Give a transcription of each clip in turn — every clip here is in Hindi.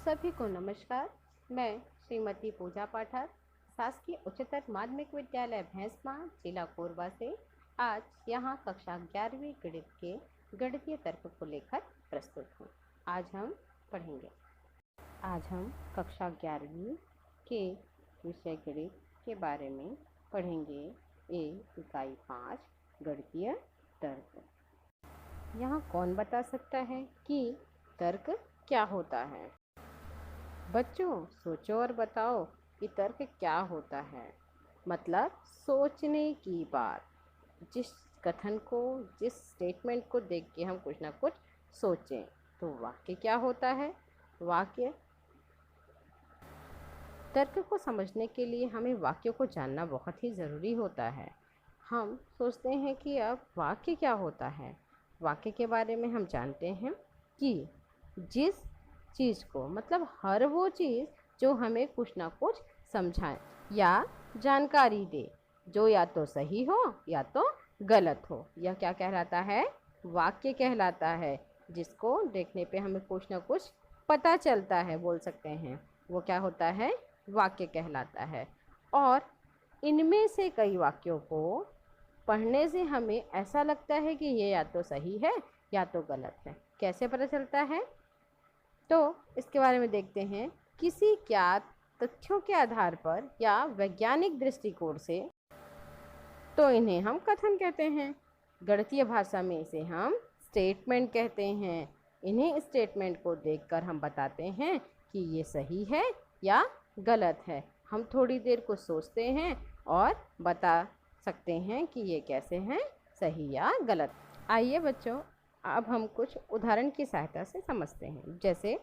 सभी को नमस्कार। मैं श्रीमती पूजा पाठक, शासकीय उच्चतर माध्यमिक विद्यालय भैंसमा, जिला कोरबा से आज यहाँ कक्षा 11वीं गणित के गणितीय तर्क को लेकर प्रस्तुत हूँ। आज हम कक्षा 11वीं के विषय गणित के बारे में पढ़ेंगे। इकाई 5 गणितीय तर्क। यहाँ कौन बता सकता है कि तर्क क्या होता है? बच्चों सोचो और बताओ कि तर्क क्या होता है। मतलब सोचने की बात। जिस कथन को, जिस स्टेटमेंट को देख के हम कुछ ना कुछ सोचें, तो वाक्य क्या होता है? वाक्य। तर्क को समझने के लिए हमें वाक्यों को जानना बहुत ही ज़रूरी होता है। हम सोचते हैं कि अब वाक्य क्या होता है। वाक्य के बारे में हम जानते हैं कि जिस चीज़ को, मतलब हर वो चीज़ जो हमें कुछ ना कुछ समझाए या जानकारी दे, जो या तो सही हो या तो गलत हो, यह क्या कहलाता है? वाक्य कहलाता है। जिसको देखने पे हमें कुछ ना कुछ पता चलता है, बोल सकते हैं, वो क्या होता है? वाक्य कहलाता है। और इनमें से कई वाक्यों को पढ़ने से हमें ऐसा लगता है कि ये या तो सही है या तो गलत है। कैसे पता चलता है? तो इसके बारे में देखते हैं। किसी ज्ञात तथ्यों के आधार पर या वैज्ञानिक दृष्टिकोण से तो इन्हें हम कथन कहते हैं। गणितीय भाषा में इसे हम स्टेटमेंट कहते हैं। इन्हीं स्टेटमेंट को देखकर हम बताते हैं कि ये सही है या गलत है। हम थोड़ी देर को सोचते हैं और बता सकते हैं कि ये कैसे हैं, सही या गलत। आइए बच्चों, अब हम कुछ उदाहरण की सहायता से समझते हैं। जैसे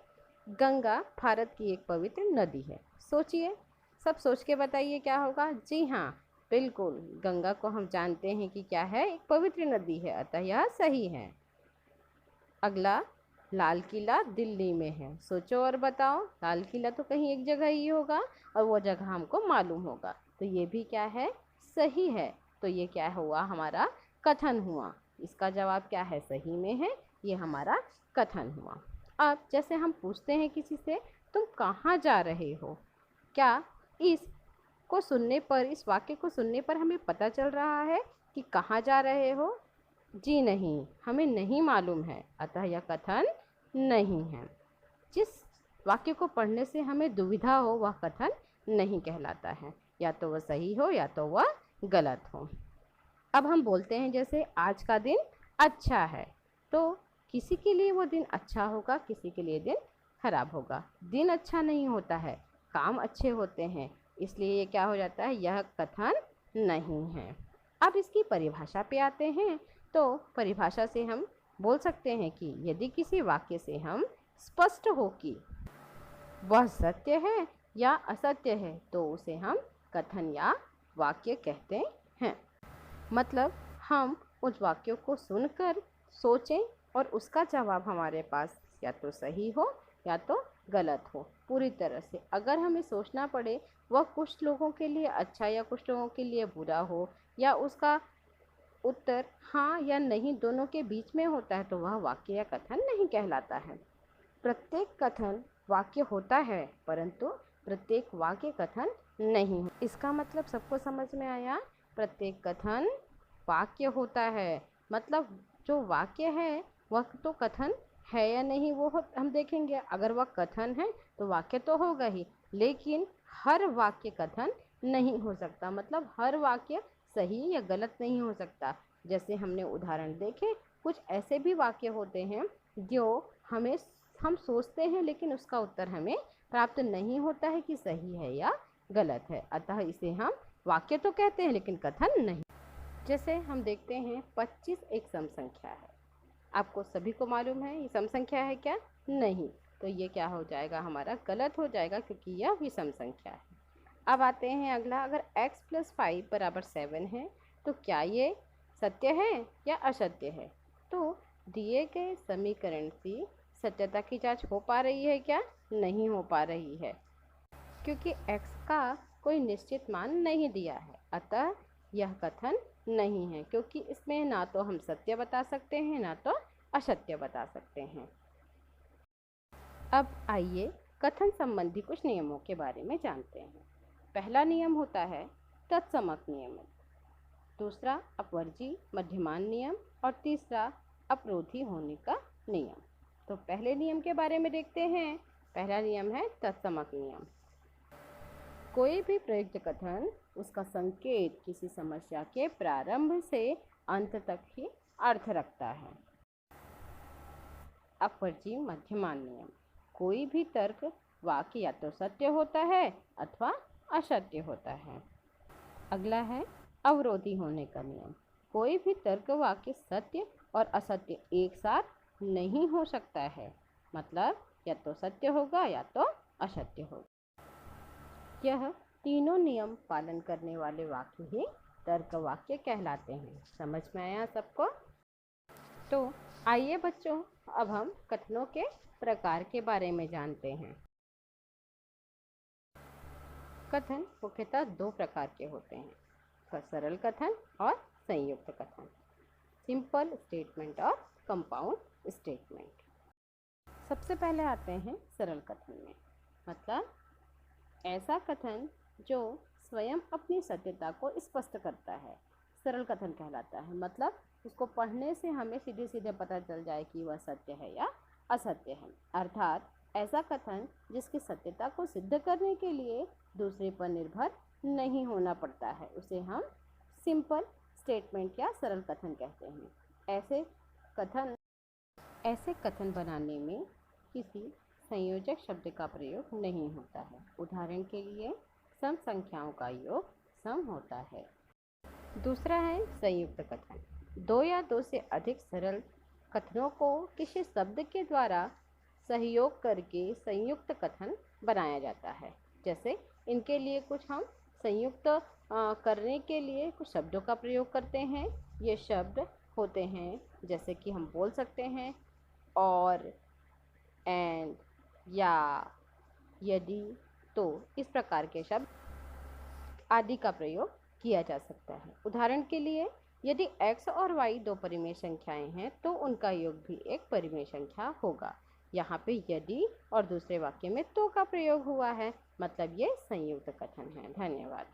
गंगा भारत की एक पवित्र नदी है। सोचिए, सब सोच के बताइए क्या होगा? जी हाँ, बिल्कुल, गंगा को हम जानते हैं कि क्या है? एक पवित्र नदी है, अतः यह सही है। अगला, लाल किला दिल्ली में है। सोचो और बताओ, लाल किला तो कहीं एक जगह ही होगा और वो जगह हमको मालूम होगा, तो ये भी क्या है? सही है। तो ये क्या हुआ? हमारा कथन हुआ। इसका जवाब क्या है? सही में है, ये हमारा कथन हुआ। अब जैसे हम पूछते हैं किसी से, तुम कहाँ जा रहे हो? क्या इस को सुनने पर, इस वाक्य को सुनने पर हमें पता चल रहा है कि कहाँ जा रहे हो? जी नहीं, हमें नहीं मालूम है, अतः यह कथन नहीं है। जिस वाक्य को पढ़ने से हमें दुविधा हो, वह कथन नहीं कहलाता है। या तो वह सही हो या तो वह गलत हो। अब हम बोलते हैं जैसे आज का दिन अच्छा है, तो किसी के लिए वो दिन अच्छा होगा, किसी के लिए दिन खराब होगा। दिन अच्छा नहीं होता है, काम अच्छे होते हैं, इसलिए ये क्या हो जाता है? यह कथन नहीं है। अब इसकी परिभाषा पे आते हैं। तो परिभाषा से हम बोल सकते हैं कि यदि किसी वाक्य से हम स्पष्ट हो कि वह सत्य है या असत्य है, तो उसे हम कथन या वाक्य कहते हैं। मतलब हम उस वाक्यों को सुनकर सोचें और उसका जवाब हमारे पास या तो सही हो या तो गलत हो। पूरी तरह से अगर हमें सोचना पड़े, वह कुछ लोगों के लिए अच्छा या कुछ लोगों के लिए बुरा हो, या उसका उत्तर हाँ या नहीं दोनों के बीच में होता है, तो वह वाक्य या कथन नहीं कहलाता है। प्रत्येक कथन वाक्य होता है, परंतु प्रत्येक वाक्य कथन नहीं। इसका मतलब सबको समझ में आया? प्रत्येक कथन वाक्य होता है, मतलब जो वाक्य है वह तो कथन है या नहीं, वो हम देखेंगे। अगर वह कथन है तो वाक्य तो होगा ही, लेकिन हर वाक्य कथन नहीं हो सकता। मतलब हर वाक्य सही या गलत नहीं हो सकता। जैसे हमने उदाहरण देखे, कुछ ऐसे भी वाक्य होते हैं जो हम सोचते हैं लेकिन उसका उत्तर हमें प्राप्त नहीं होता है कि सही है या गलत है, अतः इसे हम वाक्य तो कहते हैं लेकिन कथन नहीं। जैसे हम देखते हैं 25 एक सम संख्या है। आपको सभी को मालूम है ये सम संख्या है क्या? नहीं। तो ये क्या हो जाएगा? हमारा गलत हो जाएगा, क्योंकि यह विषम संख्या है। अब आते हैं अगला, अगर x + 5 = 7 है, तो क्या ये सत्य है या असत्य है? तो दिए गए समीकरण की सत्यता की जांच हो पा रही है क्या? नहीं हो पा रही है, क्योंकि x का कोई निश्चित मान नहीं दिया है, अतः यह कथन नहीं है, क्योंकि इसमें ना तो हम सत्य बता सकते हैं ना तो असत्य बता सकते हैं। अब आइए कथन संबंधी कुछ नियमों के बारे में जानते हैं। पहला नियम होता है तत्समक नियम, दूसरा अपवर्जी मध्यमान नियम और तीसरा अपरोधी होने का नियम। तो पहले नियम के बारे में देखते हैं। पहला नियम है तत्समक नियम। कोई भी प्रयुक्त कथन उसका संकेत किसी समस्या के प्रारंभ से अंत तक ही अर्थ रखता है। अपवर्जी मध्यमान नियम, कोई भी तर्क वाक्य या तो सत्य होता है अथवा असत्य होता है। अगला है अवरोधी होने का नियम, कोई भी तर्क वाक्य सत्य और असत्य एक साथ नहीं हो सकता है, मतलब या तो सत्य होगा या तो असत्य होगा। यह तीनों नियम पालन करने वाले वाक्य ही तर्क वाक्य कहलाते हैं। समझ में आया सबको? तो आइए बच्चों, अब हम कथनों के प्रकार के बारे में जानते हैं। कथन मुख्यतः दो प्रकार के होते हैं, सरल कथन और संयुक्त कथन, सिंपल स्टेटमेंट और कंपाउंड स्टेटमेंट। सबसे पहले आते हैं सरल कथन में, मतलब ऐसा कथन जो स्वयं अपनी सत्यता को स्पष्ट करता है, सरल कथन कहलाता है। मतलब उसको पढ़ने से हमें सीधे सीधे पता चल जाए कि वह सत्य है या असत्य है। अर्थात ऐसा कथन जिसकी सत्यता को सिद्ध करने के लिए दूसरे पर निर्भर नहीं होना पड़ता है, उसे हम सिंपल स्टेटमेंट या सरल कथन कहते हैं। ऐसे कथन बनाने में किसी संयोजक शब्द का प्रयोग नहीं होता है। उदाहरण के लिए सम संख्याओं का योग सम होता है। दूसरा है संयुक्त कथन, दो या दो से अधिक सरल कथनों को किसी शब्द के द्वारा सहयोग करके संयुक्त कथन बनाया जाता है। जैसे इनके लिए कुछ हम संयुक्त करने के लिए कुछ शब्दों का प्रयोग करते हैं। ये शब्द होते हैं जैसे कि हम बोल सकते हैं और, एंड, या, यदि, तो, इस प्रकार के शब्द आदि का प्रयोग किया जा सकता है। उदाहरण के लिए यदि x और y दो परिमेय संख्याएं हैं तो उनका योग भी एक परिमेय संख्या होगा। यहाँ पे यदि और दूसरे वाक्य में तो का प्रयोग हुआ है, मतलब ये संयुक्त कथन है। धन्यवाद।